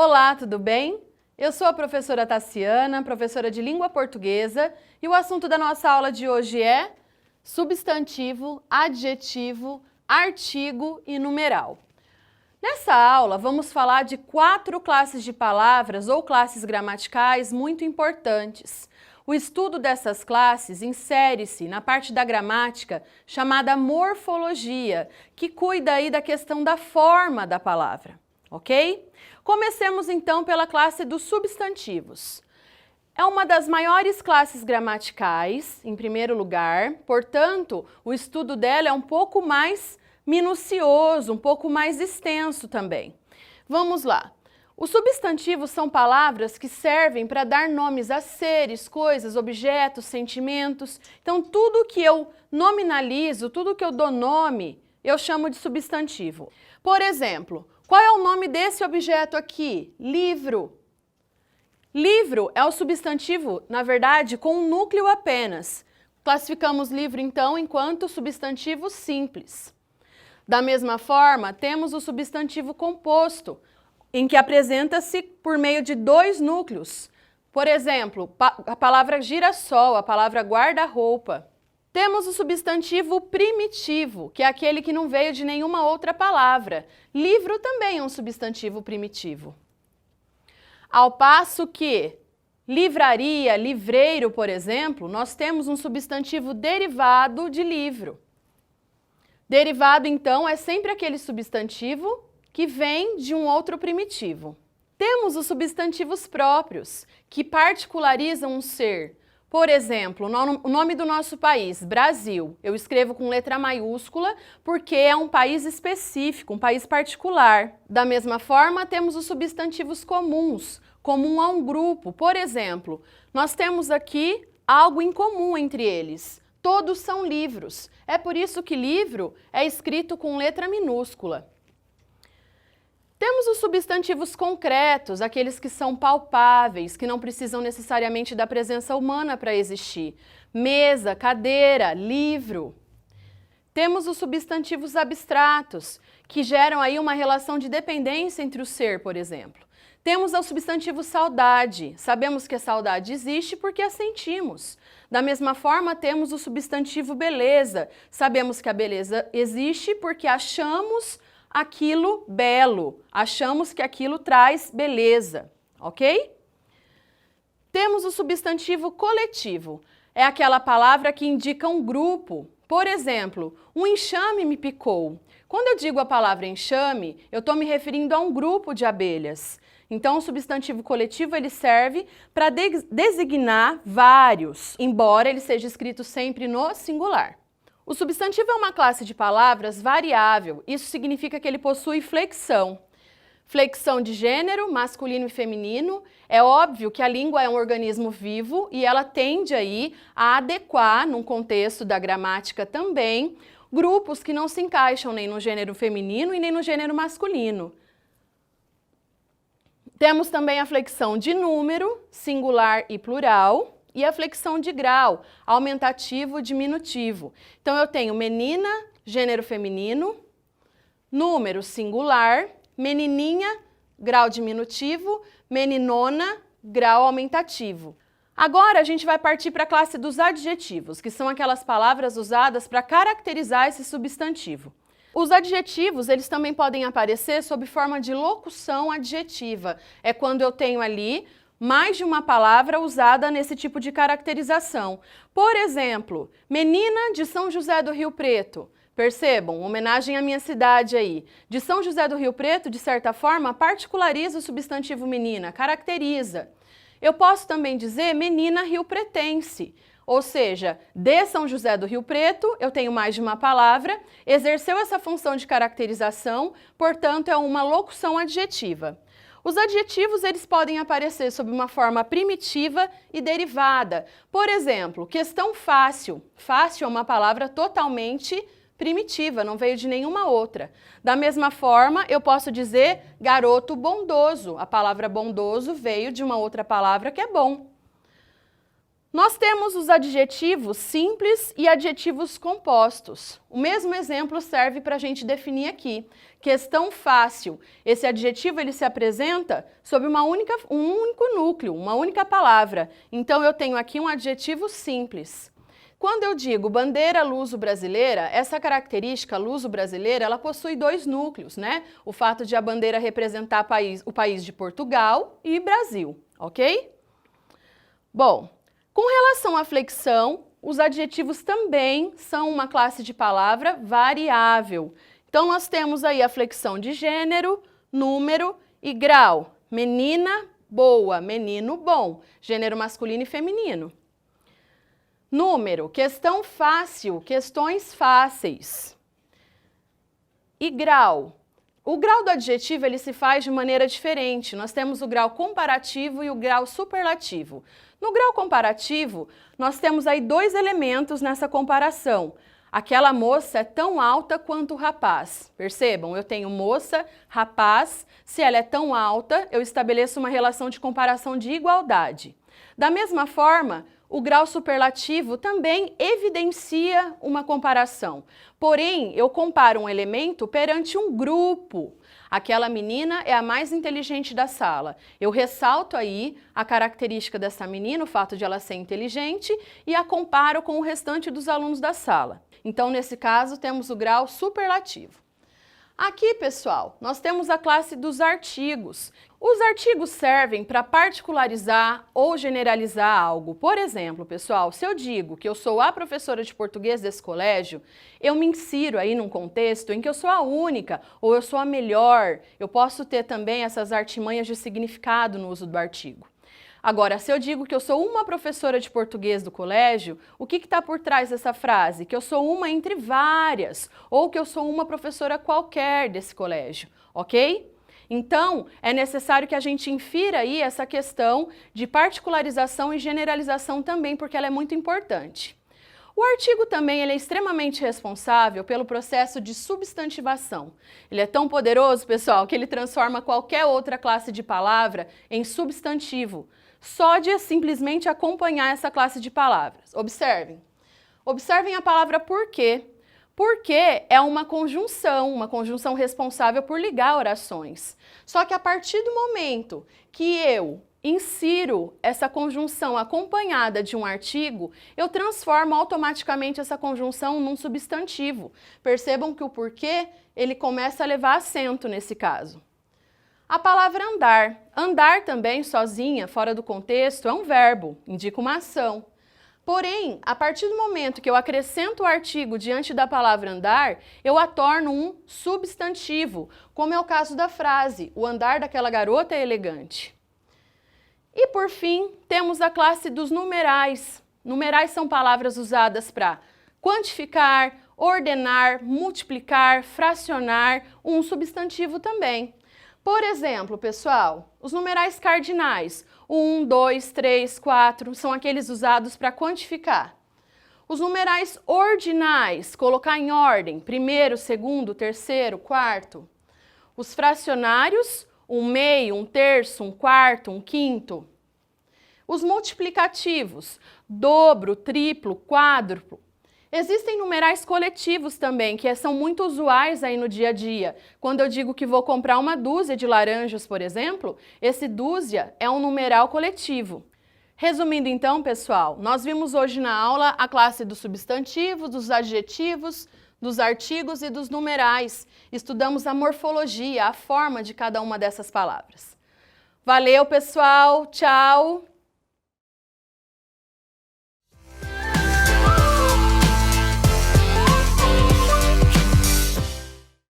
Olá, tudo bem? Eu sou a professora Tassiana, professora de língua portuguesa, e o assunto da nossa aula de hoje é substantivo, adjetivo, artigo e numeral. Nessa aula, vamos falar de 4 classes de palavras ou classes gramaticais muito importantes. O estudo dessas classes insere-se na parte da gramática chamada morfologia, que cuida aí da questão da forma da palavra, ok? Comecemos então pela classe dos substantivos. É uma das maiores classes gramaticais, em primeiro lugar, portanto, o estudo dela é um pouco mais minucioso, um pouco mais extenso também. Vamos lá. Os substantivos são palavras que servem para dar nomes a seres, coisas, objetos, sentimentos. Então, tudo que eu nominalizo, tudo que eu dou nome, eu chamo de substantivo. Por exemplo, qual é o nome desse objeto aqui? Livro. Livro é o substantivo, na verdade, com um núcleo apenas. Classificamos livro, então, enquanto substantivo simples. Da mesma forma, temos o substantivo composto, em que apresenta-se por meio de 2 núcleos. Por exemplo, a palavra girassol, a palavra guarda-roupa. Temos o substantivo primitivo, que é aquele que não veio de nenhuma outra palavra. Livro também é um substantivo primitivo. Ao passo que livraria, livreiro, por exemplo, nós temos um substantivo derivado de livro. Derivado, então, é sempre aquele substantivo que vem de um outro primitivo. Temos os substantivos próprios, que particularizam um ser. Por exemplo, o nome do nosso país, Brasil, eu escrevo com letra maiúscula porque é um país específico, um país particular. Da mesma forma, temos os substantivos comuns, comum a um grupo. Por exemplo, nós temos aqui algo em comum entre eles. Todos são livros. É por isso que livro é escrito com letra minúscula. Temos os substantivos concretos, aqueles que são palpáveis, que não precisam necessariamente da presença humana para existir. Mesa, cadeira, livro. Temos os substantivos abstratos, que geram aí uma relação de dependência entre o ser, por exemplo. Temos o substantivo saudade. Sabemos que a saudade existe porque a sentimos. Da mesma forma, temos o substantivo beleza. Sabemos que a beleza existe porque achamos aquilo belo, achamos que aquilo traz beleza, ok? Temos o substantivo coletivo, é aquela palavra que indica um grupo. Por exemplo, um enxame me picou. Quando eu digo a palavra enxame, eu estou me referindo a um grupo de abelhas. Então, o substantivo coletivo ele serve para designar vários, embora ele seja escrito sempre no singular. O substantivo é uma classe de palavras variável, isso significa que ele possui flexão. Flexão de gênero, masculino e feminino. É óbvio que a língua é um organismo vivo e ela tende aí a adequar, num contexto da gramática também, grupos que não se encaixam nem no gênero feminino e nem no gênero masculino. Temos também a flexão de número, singular e plural. E a flexão de grau, aumentativo, diminutivo. Então, eu tenho menina, gênero feminino, número singular, menininha, grau diminutivo, meninona, grau aumentativo. Agora, a gente vai partir para a classe dos adjetivos, que são aquelas palavras usadas para caracterizar esse substantivo. Os adjetivos, eles também podem aparecer sob forma de locução adjetiva. É quando eu tenho ali mais de uma palavra usada nesse tipo de caracterização. Por exemplo, menina de São José do Rio Preto. Percebam, homenagem à minha cidade aí. De São José do Rio Preto, de certa forma, particulariza o substantivo menina, caracteriza. Eu posso também dizer menina riopretense. Ou seja, de São José do Rio Preto, eu tenho mais de uma palavra, exerceu essa função de caracterização, portanto, é uma locução adjetiva. Os adjetivos eles podem aparecer sob uma forma primitiva e derivada. Por exemplo, questão fácil. Fácil é uma palavra totalmente primitiva, não veio de nenhuma outra. Da mesma forma, eu posso dizer garoto bondoso. A palavra bondoso veio de uma outra palavra que é bom. Nós temos os adjetivos simples e adjetivos compostos. O mesmo exemplo serve para a gente definir aqui. Questão fácil. Esse adjetivo ele se apresenta sob um único núcleo, uma única palavra. Então eu tenho aqui um adjetivo simples. Quando eu digo bandeira luso-brasileira, essa característica luso-brasileira, ela possui dois núcleos, né? O fato de a bandeira representar o país de Portugal e Brasil, ok? Bom, com relação à flexão, os adjetivos também são uma classe de palavra variável. Então, nós temos aí a flexão de gênero, número e grau. Menina, boa, menino, bom. Gênero masculino e feminino. Número, questão fácil, questões fáceis. E grau. O grau do adjetivo ele se faz de maneira diferente. Nós temos o grau comparativo e o grau superlativo. No grau comparativo, nós temos aí dois elementos nessa comparação. Aquela moça é tão alta quanto o rapaz. Percebam, eu tenho moça, rapaz. Se ela é tão alta, eu estabeleço uma relação de comparação de igualdade. Da mesma forma, o grau superlativo também evidencia uma comparação. Porém, eu comparo um elemento perante um grupo. Aquela menina é a mais inteligente da sala. Eu ressalto aí a característica dessa menina, o fato de ela ser inteligente, e a comparo com o restante dos alunos da sala. Então, nesse caso, temos o grau superlativo. Aqui, pessoal, nós temos a classe dos artigos. Os artigos servem para particularizar ou generalizar algo. Por exemplo, pessoal, se eu digo que eu sou a professora de português desse colégio, eu me insiro aí num contexto em que eu sou a única ou eu sou a melhor. Eu posso ter também essas artimanhas de significado no uso do artigo. Agora, se eu digo que eu sou uma professora de português do colégio, o que está por trás dessa frase? Que eu sou uma entre várias, ou que eu sou uma professora qualquer desse colégio, ok? Então, é necessário que a gente infira aí essa questão de particularização e generalização também, porque ela é muito importante. O artigo também ele é extremamente responsável pelo processo de substantivação. Ele é tão poderoso, pessoal, que ele transforma qualquer outra classe de palavra em substantivo, só de simplesmente acompanhar essa classe de palavras. Observem. Observem a palavra porquê. Porque é uma conjunção responsável por ligar orações. Só que a partir do momento que eu insiro essa conjunção acompanhada de um artigo, eu transformo automaticamente essa conjunção num substantivo. Percebam que o porquê, ele começa a levar acento nesse caso. A palavra andar. Andar também, sozinha, fora do contexto, é um verbo, indica uma ação. Porém, a partir do momento que eu acrescento o artigo diante da palavra andar, eu a torno um substantivo, como é o caso da frase, o andar daquela garota é elegante. E por fim, temos a classe dos numerais. Numerais são palavras usadas para quantificar, ordenar, multiplicar, fracionar, um substantivo também. Por exemplo, pessoal, os numerais cardinais, 1, 2, 3, 4, são aqueles usados para quantificar. Os numerais ordinais, colocar em ordem, primeiro, segundo, terceiro, quarto. Os fracionários, um meio, um terço, um quarto, um quinto. Os multiplicativos, dobro, triplo, quádruplo. Existem numerais coletivos também, que são muito usuais aí no dia a dia. Quando eu digo que vou comprar uma dúzia de laranjas, por exemplo, esse dúzia é um numeral coletivo. Resumindo então, pessoal, nós vimos hoje na aula a classe dos substantivos, dos adjetivos, dos artigos e dos numerais. Estudamos a morfologia, a forma de cada uma dessas palavras. Valeu, pessoal! Tchau!